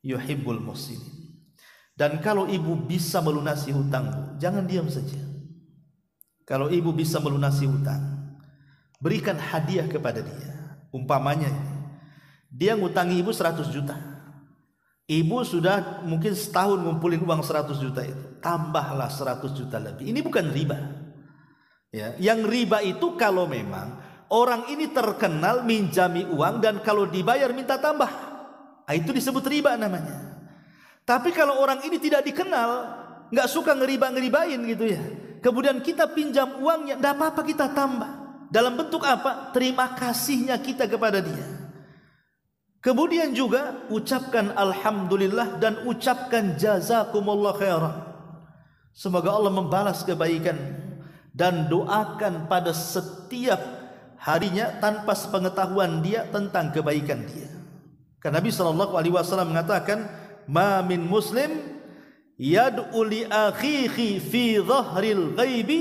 yuhibbul muhsinin. Dan kalau ibu bisa melunasi hutang, jangan diam saja. Kalau ibu bisa melunasi hutang, berikan hadiah kepada dia. Umpamanya dia ngutangi ibu 100 juta. Ibu sudah mungkin setahun ngumpulin uang 100 juta itu, tambahlah 100 juta lebih. Ini bukan riba. Ya, yang riba itu kalau memang orang ini terkenal minjami uang dan kalau dibayar minta tambah. Itu disebut riba namanya. Tapi kalau orang ini tidak dikenal, nggak suka ngeriba-ngeribain gitu ya, kemudian kita pinjam uangnya, tidak apa-apa kita tambah. Dalam bentuk apa? Terima kasihnya kita kepada dia. Kemudian juga ucapkan alhamdulillah dan ucapkan jazakumullah khairan. Semoga Allah membalas kebaikan, dan doakan pada setiap harinya tanpa sepengetahuan dia tentang kebaikan dia. Karena Nabi SAW mengatakan, ma min muslim yad'u li akhihi fi dhahril ghaibi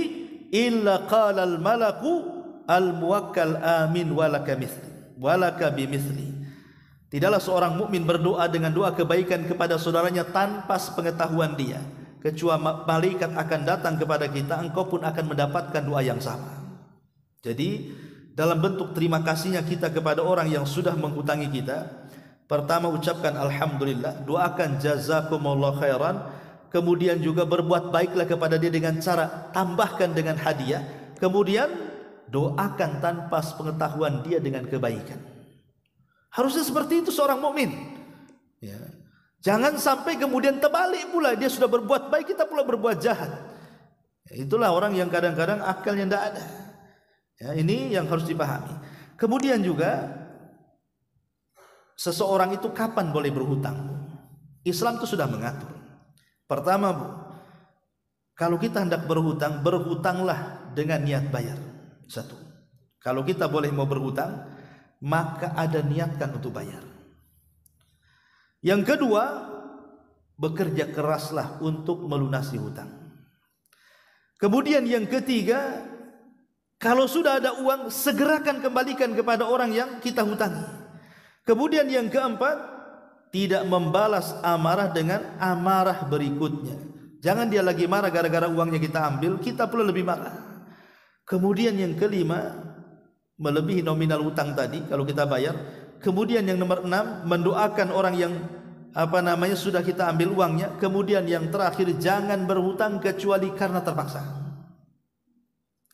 illa qala al malaku al muwakkal amin walaka mithli walaka bimithli. Tidaklah seorang mukmin berdoa dengan doa kebaikan kepada saudaranya tanpa sepengetahuan dia, kecuali malaikat akan datang kepada kita, engkau pun akan mendapatkan doa yang sama. Jadi dalam bentuk terima kasihnya kita kepada orang yang sudah menghutangi kita, pertama ucapkan alhamdulillah, doakan jazakumullah khairan, kemudian juga berbuat baiklah kepada dia dengan cara tambahkan dengan hadiah, kemudian doakan tanpa sepengetahuan dia dengan kebaikan. Harusnya seperti itu seorang mukmin. Ya. Jangan sampai kemudian terbalik pula, dia sudah berbuat baik, kita pula berbuat jahat. Ya, itulah orang yang kadang-kadang akalnya tidak ada. Ya, ini yang harus dipahami. Kemudian juga seseorang itu kapan boleh berhutang? Islam itu sudah mengatur. Pertama bu, kalau kita hendak berhutang, berhutanglah dengan niat bayar. Satu, kalau kita boleh mau berhutang, maka ada niatkan untuk bayar. Yang kedua, bekerja keraslah untuk melunasi hutang. Kemudian yang ketiga, kalau sudah ada uang, segerakan kembalikan kepada orang yang kita hutangi. Kemudian yang keempat, tidak membalas amarah dengan amarah berikutnya. Jangan dia lagi marah gara-gara uangnya kita ambil, kita pula lebih marah. Kemudian yang kelima, melebihi nominal hutang tadi kalau kita bayar. Kemudian yang nomor 6, mendoakan orang yang sudah kita ambil uangnya. Kemudian yang terakhir, jangan berhutang kecuali karena terpaksa.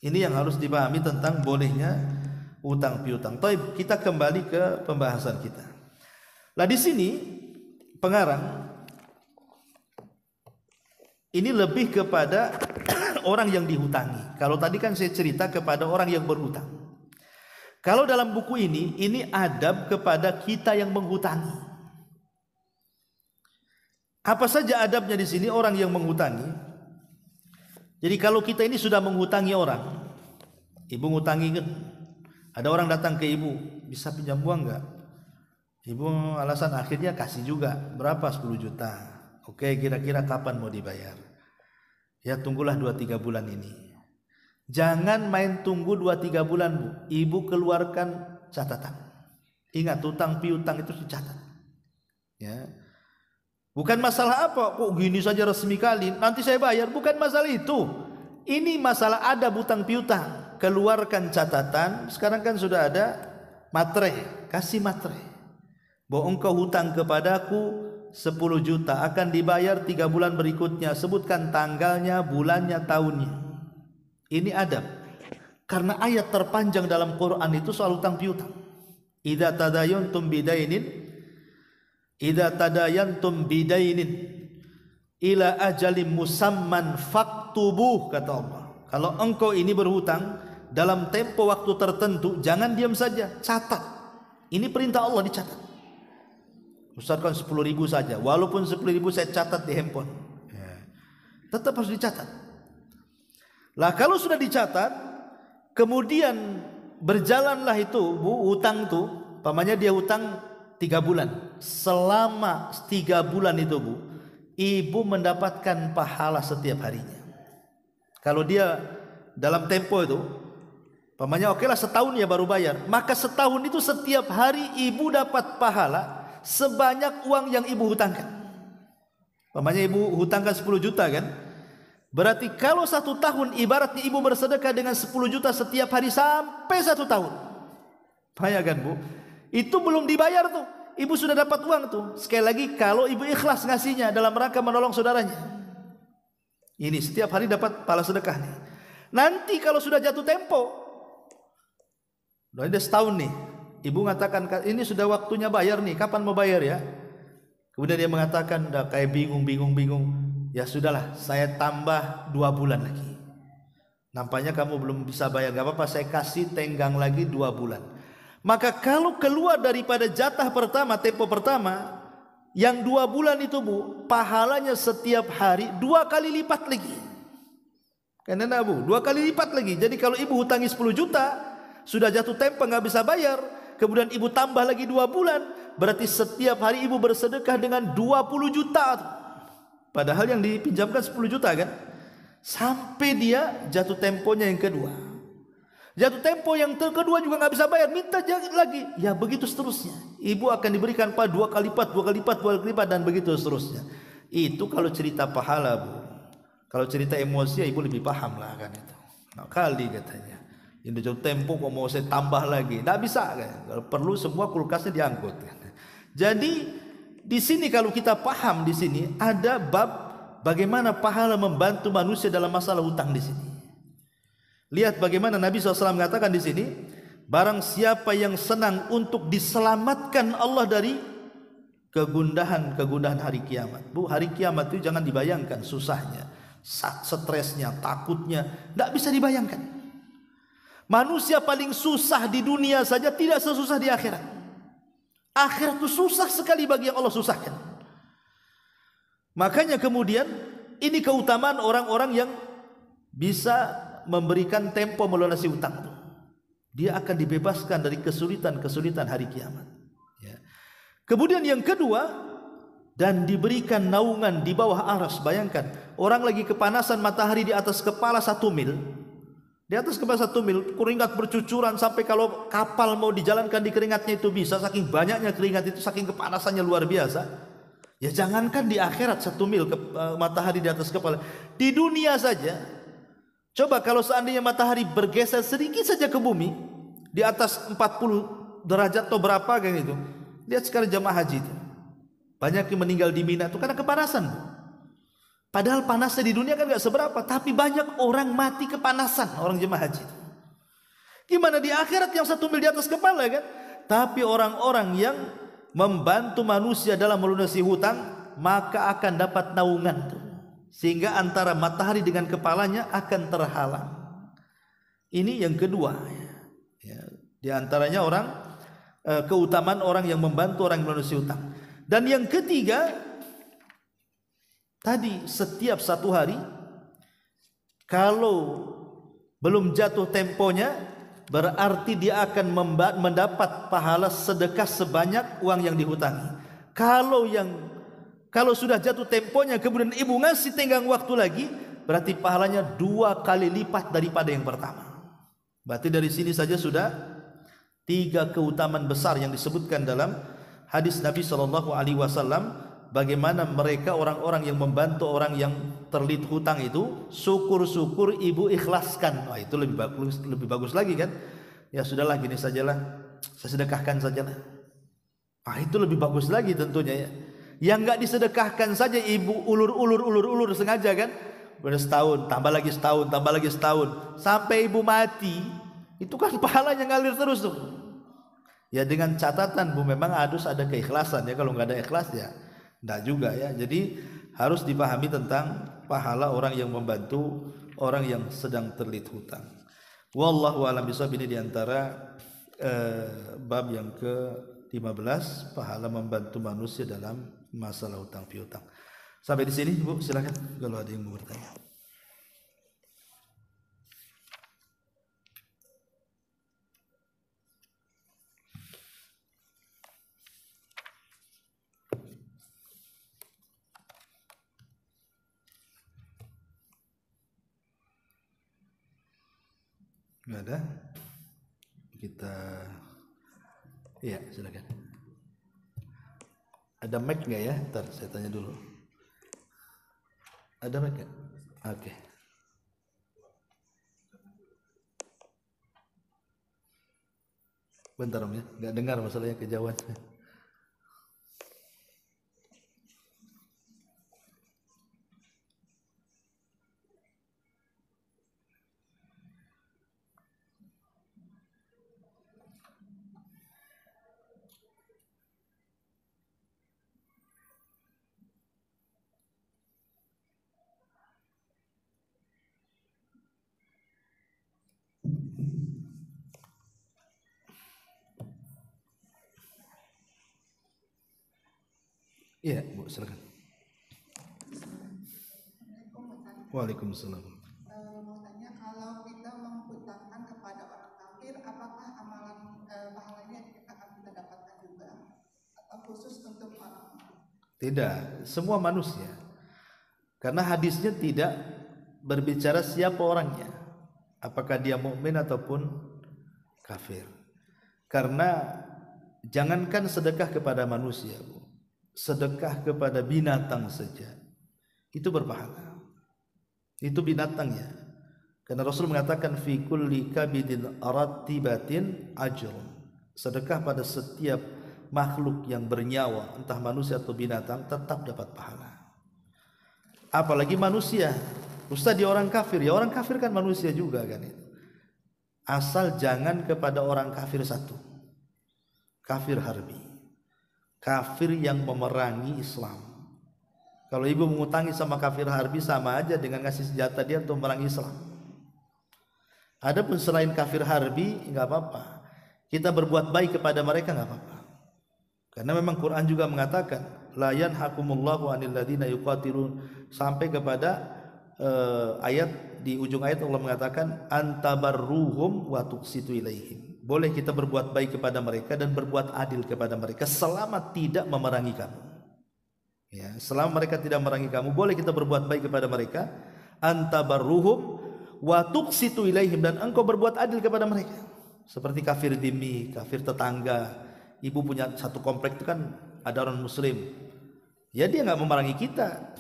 Ini yang harus dipahami tentang bolehnya hutang piutang. Baik, kita kembali ke pembahasan kita. Nah di sini pengarang ini lebih kepada orang yang dihutangi. Kalau tadi kan saya cerita kepada orang yang berhutang. Kalau dalam buku ini adab kepada kita yang menghutangi. Apa saja adabnya di sini orang yang menghutangi? Jadi kalau kita ini sudah menghutangi orang, ibu ngutangi kan, ada orang datang ke ibu, bisa pinjam uang enggak? Ibu alasan akhirnya kasih juga, berapa? 10 juta. Oke, kira-kira kapan mau dibayar? Ya tunggulah 2-3 bulan ini. Jangan main tunggu 2-3 bulan, Bu. Ibu keluarkan catatan. Ingat, hutang piutang itu dicatat. Ya. Bukan masalah apa, kok gini saja resmi kali, nanti saya bayar. Bukan masalah itu. Ini masalah ada hutang piutang. Keluarkan catatan. Sekarang kan sudah ada materai, kasih materai. Bahwa engkau hutang kepadaku 10 juta akan dibayar 3 bulan berikutnya. Sebutkan tanggalnya, bulannya, tahunnya. Ini adab. Karena ayat terpanjang dalam Quran itu soal hutang piutang. Idza tadayantum bidainin ila ajalin musamman faktubuh, kata Allah. Kalau engkau ini berhutang dalam tempo waktu tertentu, jangan diam saja, catat. Ini perintah Allah, dicatat. Usahkan 10.000 saja, walaupun 10.000 saya catat di handphone, ya. Tetap harus dicatat. Lah kalau sudah dicatat, kemudian berjalanlah itu, Bu, hutang itu, pamannya dia hutang 3 bulan. Selama 3 bulan itu, Bu, ibu mendapatkan pahala setiap harinya. Kalau dia dalam tempo itu, pamannya oke lah setahun ya baru bayar, maka setahun itu setiap hari ibu dapat pahala sebanyak uang yang ibu hutangkan. Pamannya ibu hutangkan 10 juta kan, berarti kalau 1 tahun ibaratnya ibu bersedekah dengan 10 juta setiap hari sampai 1 tahun. Bayangkan, Bu, itu belum dibayar tuh, ibu sudah dapat uang tuh. Sekali lagi, kalau ibu ikhlas ngasihnya dalam rangka menolong saudaranya, ini setiap hari dapat pahala sedekah nih. Nanti kalau sudah jatuh tempo, udah setahun nih, ibu mengatakan ini sudah waktunya bayar nih, kapan mau bayar ya? Kemudian dia mengatakan udah kayak bingung. Ya sudahlah, saya tambah 2 bulan lagi. Nampaknya kamu belum bisa bayar, gak apa-apa, saya kasih tenggang lagi 2 bulan. Maka kalau keluar daripada jatah pertama, tempo pertama, yang 2 bulan itu, Bu, pahalanya setiap hari 2 kali lipat lagi. Karena Bu, 2 kali lipat lagi. Jadi kalau ibu hutangi 10 juta, sudah jatuh tempo gak bisa bayar, kemudian ibu tambah lagi 2 bulan, berarti setiap hari ibu bersedekah dengan 20 juta. Padahal yang dipinjamkan 10 juta kan. Sampai dia jatuh temponya yang kedua. Jatuh tempo yang kedua juga gak bisa bayar, minta lagi. Ya begitu seterusnya. Ibu akan diberikan 2 kali lipat dan begitu seterusnya. Itu kalau cerita pahala, Bu. Kalau cerita emosi, ibu lebih paham lah kan itu. Nah, kali katanya. Ini jauh tempo kok mau saya tambah lagi, tidak bisa kan? Kalau perlu semua kulkasnya diangkut. Jadi di sini kalau kita paham di sini ada bab bagaimana pahala membantu manusia dalam masalah hutang di sini. Lihat bagaimana Nabi SAW mengatakan di sini, barang siapa yang senang untuk diselamatkan Allah dari kegundahan hari kiamat. Bu, hari kiamat itu jangan dibayangkan susahnya, stresnya, takutnya, tidak bisa dibayangkan. Manusia paling susah di dunia saja tidak sesusah di akhirat. Akhirat itu susah sekali bagi yang Allah susahkan. Makanya kemudian ini keutamaan orang-orang yang bisa memberikan tempo melunasi hutang. Dia akan dibebaskan dari kesulitan hari kiamat. Ya. Kemudian yang kedua, dan diberikan naungan di bawah aras. Bayangkan, orang lagi kepanasan matahari di atas kepala 1 mil. Di atas kepala 1 mil, keringat bercucuran sampai kalau kapal mau dijalankan di keringatnya itu bisa, saking banyaknya keringat itu, saking kepanasannya luar biasa. Ya jangankan di akhirat 1 mil matahari di atas kepala, di dunia saja. Coba kalau seandainya matahari bergeser sedikit saja ke bumi, di atas 40 derajat atau berapa kayak gitu. Lihat sekarang jamaah haji itu, banyak yang meninggal di Mina itu karena kepanasan. Padahal panasnya di dunia kan gak seberapa, tapi banyak orang mati kepanasan, orang jemaah haji. Gimana di akhirat yang 1 mil di atas kepala kan? Tapi orang-orang yang membantu manusia dalam melunasi hutang, maka akan dapat naungan tuh. Sehingga antara matahari dengan kepalanya akan terhalang. Ini yang kedua. Ya, di antaranya keutamaan orang yang membantu orang yang melunasi hutang. Dan yang ketiga, tadi setiap 1 hari kalau belum jatuh temponya, berarti dia akan mendapat pahala sedekah sebanyak uang yang dihutangi. Kalau sudah jatuh temponya kemudian ibu ngasih tenggang waktu lagi, berarti pahalanya 2 kali lipat daripada yang pertama. Berarti dari sini saja sudah 3 keutamaan besar yang disebutkan dalam hadis Nabi SAW. Bagaimana mereka orang-orang yang membantu orang yang terlilit hutang itu, syukur-syukur ibu ikhlaskan. Wah, itu lebih bagus lagi kan? Ya sudahlah, gini sajalah, saya sedekahkan sajalah. Ah, itu lebih bagus lagi tentunya ya. Yang enggak disedekahkan saja ibu ulur sengaja kan? Udah setahun, tambah lagi setahun, sampai ibu mati, itu kan pahalanya ngalir terus tuh. Ya dengan catatan Bu, memang harus ada keikhlasan ya. Kalau nggak ada ikhlas ya enggak juga ya. Jadi harus dipahami tentang pahala orang yang membantu orang yang sedang terlilit hutang. Wallahu a'lam bishawab. Ini diantara bab yang ke-15, pahala membantu manusia dalam masalah hutang piutang. Sampai di sini Bu, silakan kalau ada yang mau bertanya. Nggak ada? Kita, iya silakan. Ada mic nggak ya? Ntar saya tanya dulu. Ada mic nggak? Oke. Bentar Om ya, nggak dengar masalahnya, kejauhan. Iya Bu, silakan. Waalaikumsalam. Mau tanya, kalau kita menghutangkan kepada orang kafir, apakah amalan pahalanya akan kita dapatkan juga, atau khusus untuk orang? Tidak, semua manusia. Karena hadisnya tidak berbicara siapa orangnya, apakah dia mukmin ataupun kafir. Karena jangankan sedekah kepada manusia, Bu, sedekah kepada binatang saja itu berpahala. Itu binatangnya. Karena Rasul mengatakan fi kulli kabidin ratibatin ajrun. Sedekah pada setiap makhluk yang bernyawa, entah manusia atau binatang, tetap dapat pahala. Apalagi manusia. Ustaz, dia orang kafir. Ya orang kafir kan manusia juga kan itu. Asal jangan kepada orang kafir satu. Kafir harbi. Kafir yang memerangi Islam. Kalau ibu mengutangi sama kafir harbi, sama aja dengan ngasih senjata dia untuk memerangi Islam. Adapun selain kafir harbi enggak apa-apa. Kita berbuat baik kepada mereka enggak apa-apa. Karena memang Quran juga mengatakan la yanhakumullahu 'anil ladzina yuqatilun, sampai kepada ayat di ujung ayat Allah mengatakan antabarruhum wa tuqsitu ilaihim. Boleh kita berbuat baik kepada mereka dan berbuat adil kepada mereka selama tidak memerangi kamu. Ya, selama mereka tidak memerangi kamu, boleh kita berbuat baik kepada mereka. Antabarruhum wa tuqsitu ilaihim, dan engkau berbuat adil kepada mereka. Seperti kafir dhimmi, kafir tetangga. Ibu punya satu komplek itu kan ada orang muslim. Ya dia enggak memerangi kita.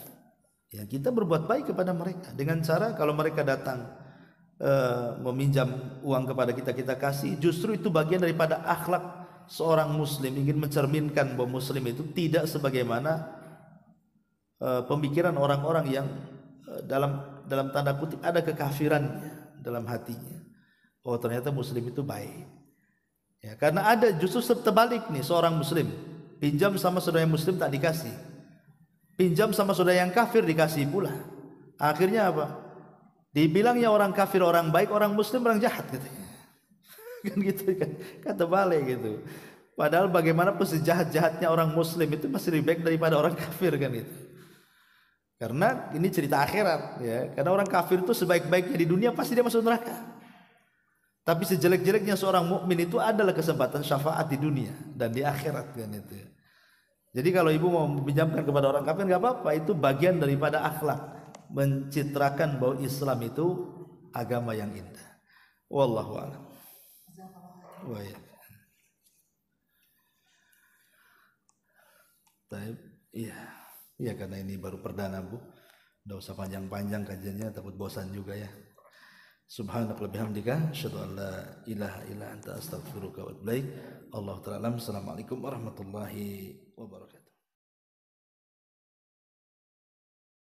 Ya kita berbuat baik kepada mereka dengan cara kalau mereka datang meminjam uang kepada kita, kita kasih. Justru itu bagian daripada akhlak seorang muslim, ingin mencerminkan bahwa muslim itu tidak sebagaimana pemikiran orang-orang yang dalam tanda kutip ada kekafirannya dalam hatinya. Oh ternyata muslim itu baik. Ya, karena ada justru terbalik nih, seorang muslim pinjam sama saudara yang muslim tak dikasih, pinjam sama saudara yang kafir dikasih pula. Akhirnya apa? Dibilangnya orang kafir orang baik, orang muslim orang jahat katanya. Kan gitu kan, kata balik gitu. Padahal bagaimanapun sejahat-jahatnya orang muslim itu masih lebih baik daripada orang kafir kan itu. Karena ini cerita akhirat ya. Karena orang kafir itu sebaik-baiknya di dunia pasti dia masuk neraka. Tapi sejelek-jeleknya seorang mukmin itu adalah kesempatan syafaat di dunia dan di akhirat kan itu. Jadi kalau ibu mau meminjamkan kepada orang kafir nggak apa-apa, itu bagian daripada akhlak, mencitrakan bahwa Islam itu agama yang indah. Wallahu a'lam. Wah ya. Iya, iya karena ini baru perdana Bu. Nggak usah panjang-panjang kajiannya, takut bosan juga ya. Subhanaka wa bihamdika asyhadu an la ilaha illa anta astaghfiruka wa atubu ilaik. Allahu ta'ala. Assalamualaikum warahmatullahi wabarakatuh.